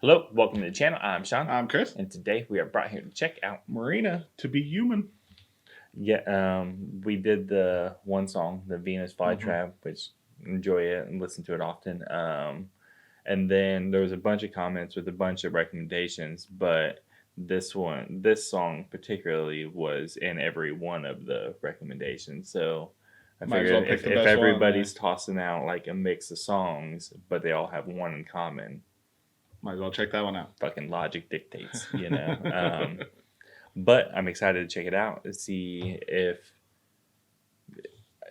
Hello, welcome to the channel. I'm Sean. I'm Chris. And today we are brought here to check out Marina, to be human. Yeah, we did the one song, the Venus Flytrap, which enjoy it and listen to it often. And then there was a bunch of comments with a bunch of recommendations, but this song particularly was in every one of the recommendations. So I figured if everybody's tossing out like a mix of songs, but they all have one in common, might as well check that one out. Fucking logic dictates, you know. But I'm excited to check it out to see if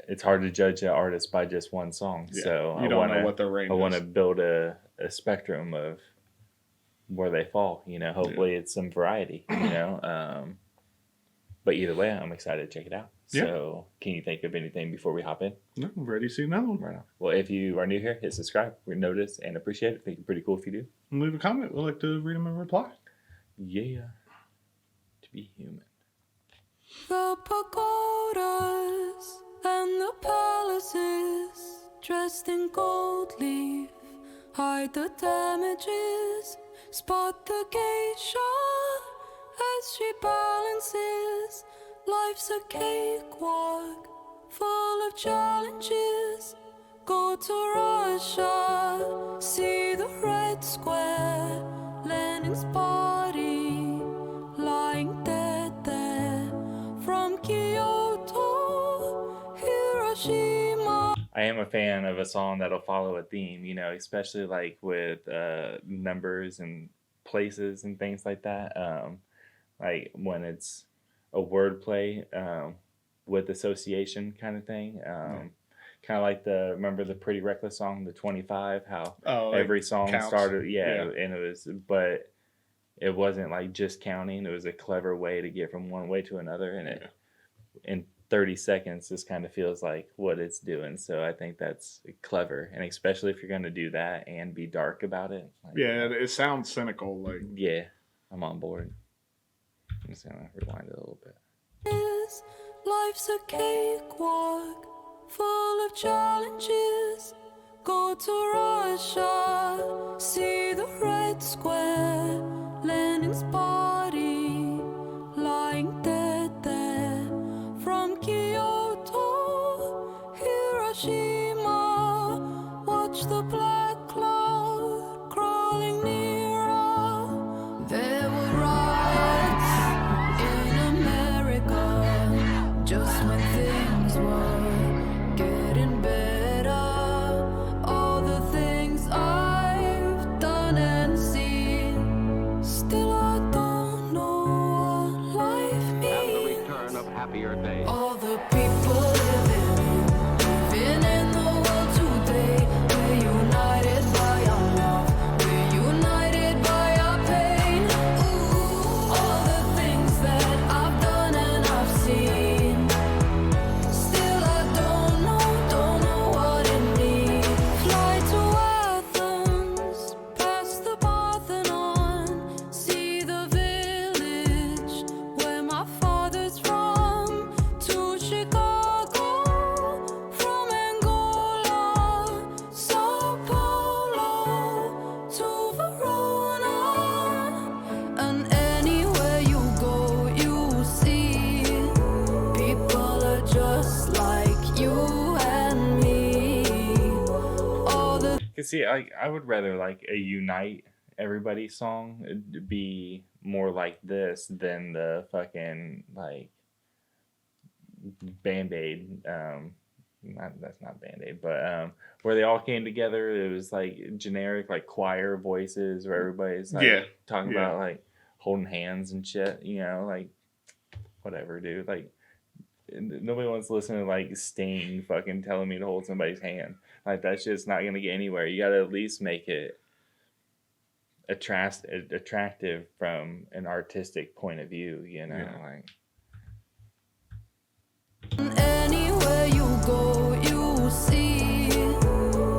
it's hard to judge an artist by just one song. Yeah, so you don't know what their range is. I want to build a spectrum of where they fall. You know, hopefully it's some variety. You know, but either way, I'm excited to check it out. So, can you think of anything before we hop in? No, I'm ready to see another one. Right on. Well, if you are new here, hit subscribe. We notice and appreciate it. I think it's pretty cool if you do. And leave a comment. We'd like to read them and reply. Yeah. To be human. The pagodas and the palaces, dressed in gold leaf, hide the damages. Spot the geisha as she balances. Life's a cakewalk full of challenges. Go to Russia, see the Red Square, Lenin's body lying dead there. From Kyoto, Hiroshima. I am a fan of a song that'll follow a theme, you know, especially like with numbers and places and things like that. Like when it's a wordplay with association kind of thing. Kind of like remember the Pretty Reckless song, the 25, how every song started, and it was, but it wasn't like just counting. It was a clever way to get from one way to another, and it in 30 seconds this kind of feels like what it's doing. So I think that's clever, and especially if you're going to do that and be dark about it. Like, it sounds cynical. Like, yeah, I'm on board. I'm just gonna rewind it a little bit. Life's a cakewalk full of challenges. Go to Russia, see the Red Square, Lenin's body lying dead there. From Kyoto, Hiroshima, watch the black cloud crawling nearer. There were riots in America just when things were getting better. All the things I've done and seen, still I don't know what life means. And the return of happier days. All the people living in the world today, we're united by our love, we're united by our pain. Ooh, all the things that I've done and I've seen, still I don't know what it means. Fly to Athens, past the Parthenon, see the village where my father's from. To Chicago, from Angola, Sao Paulo to Verona, and anywhere you go, you see people are just like you and me. All the Cause see, I would rather like a unite everybody song be more like this than the fucking like Band-Aid. That's not Band-Aid, but where they all came together. It was like generic, like choir voices where everybody's like talking about like holding hands and shit. You know, like whatever, dude. Like nobody wants to listen to like Sting fucking telling me to hold somebody's hand. Like that shit's not gonna get anywhere. You gotta at least make it attractive from an artistic point of view. You know, like. Anywhere you go, you see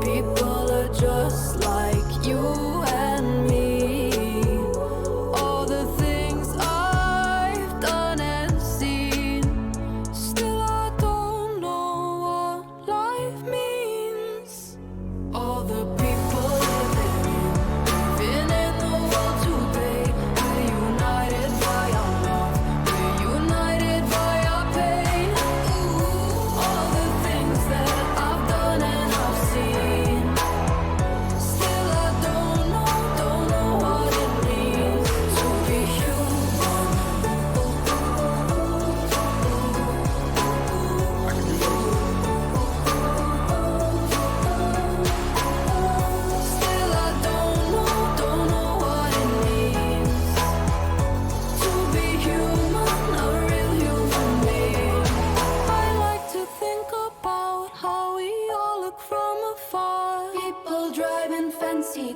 people are just like you and me. All the things I've done and seen, still I don't know what life means. All the people living in the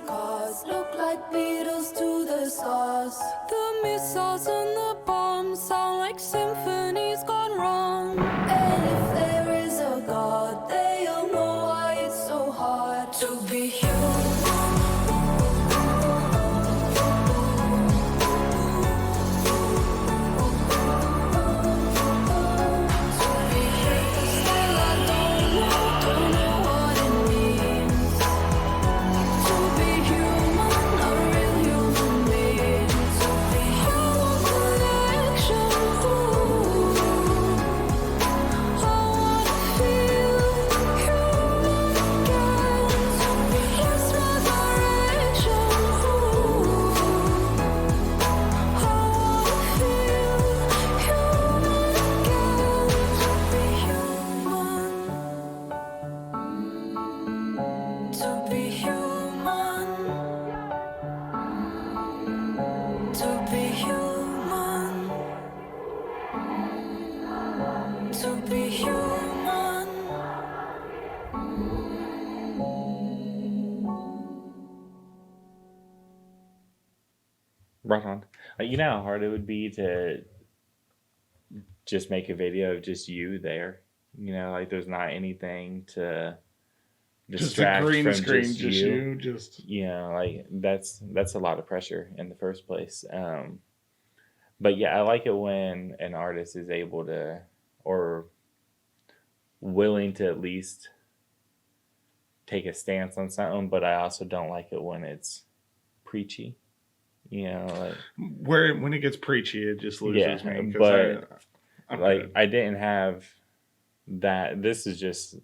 cars look like Beatles to the stars. The missiles and the bombs sound like symphonies gone wrong. And if there is a God, they'll know why it's so hard to be human. To be human. Right on. Like, you know how hard it would be to just make a video of just you there. You know, like there's not anything to Just a distract green from screen, just just you. you, just You know, like that's a lot of pressure in the first place. But yeah, I like it when an artist is able to, or willing to at least take a stance on something, but I also don't like it when it's preachy. You know, like when it gets preachy, it just loses Yeah, me. but, I'm like good. I didn't have that. This is just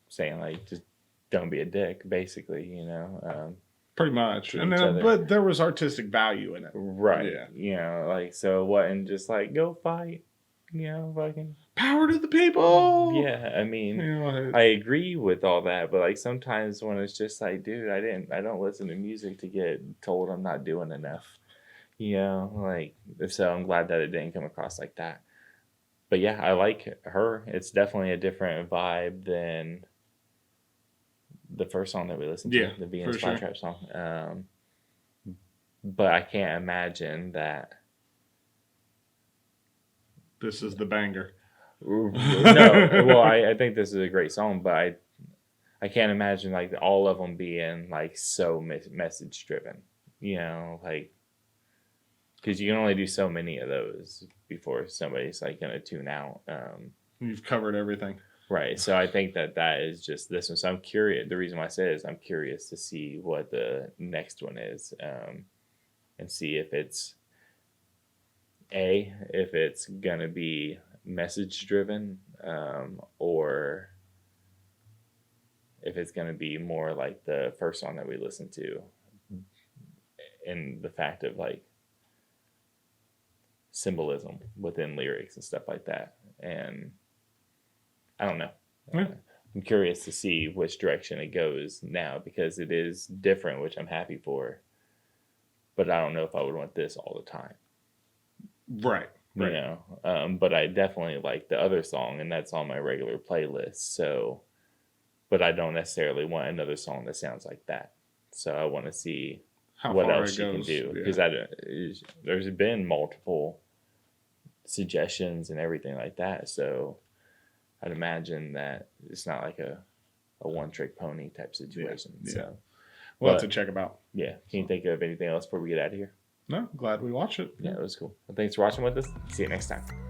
saying like just don't be a dick, basically. You know, Pretty much, to and each other. but there was artistic value in it. right? Yeah. You know, like so it wasn't just like go fight. You know, fucking Power to the people. yeah. I mean, You know, I agree with all that, but like sometimes when it's just like, dude, I don't listen to music to get told I'm not doing enough. You know, like so I'm glad that it didn't come across like that. But yeah, I like her. It's definitely a different vibe than the first song that we listened to, Yeah, the Being for Spy sure. Trap song. But I can't imagine that. this is the banger. No, well, I think this is a great song, but I can't imagine like all of them being like so message driven. You know, like because you can only do so many of those before somebody's like gonna tune out. You've covered everything. Right. So I think that is just this one. So I'm curious. The reason why I say it is I'm curious to see what the next one is, and see if it's if it's gonna be message driven, or if it's gonna be more like the first song that we listened to, in the fact of like symbolism within lyrics and stuff like that. And I don't know. Yeah. I'm curious to see which direction it goes now because it is different, which I'm happy for. But I don't know if I would want this all the time. Right. You know, but I definitely like the other song, and that's on my regular playlist. So, but I don't necessarily want another song that sounds like that. So I want to see How what far else it she can goes, do yeah. because there's been multiple suggestions and everything like that. So I'd imagine that it's not like a one trick pony type situation. Yeah. So, Well, that's but- a check about. yeah. Can you think of anything else before we get out of here? No, glad we watched it. Yeah, it was cool. Well, thanks for watching with us. See you next time.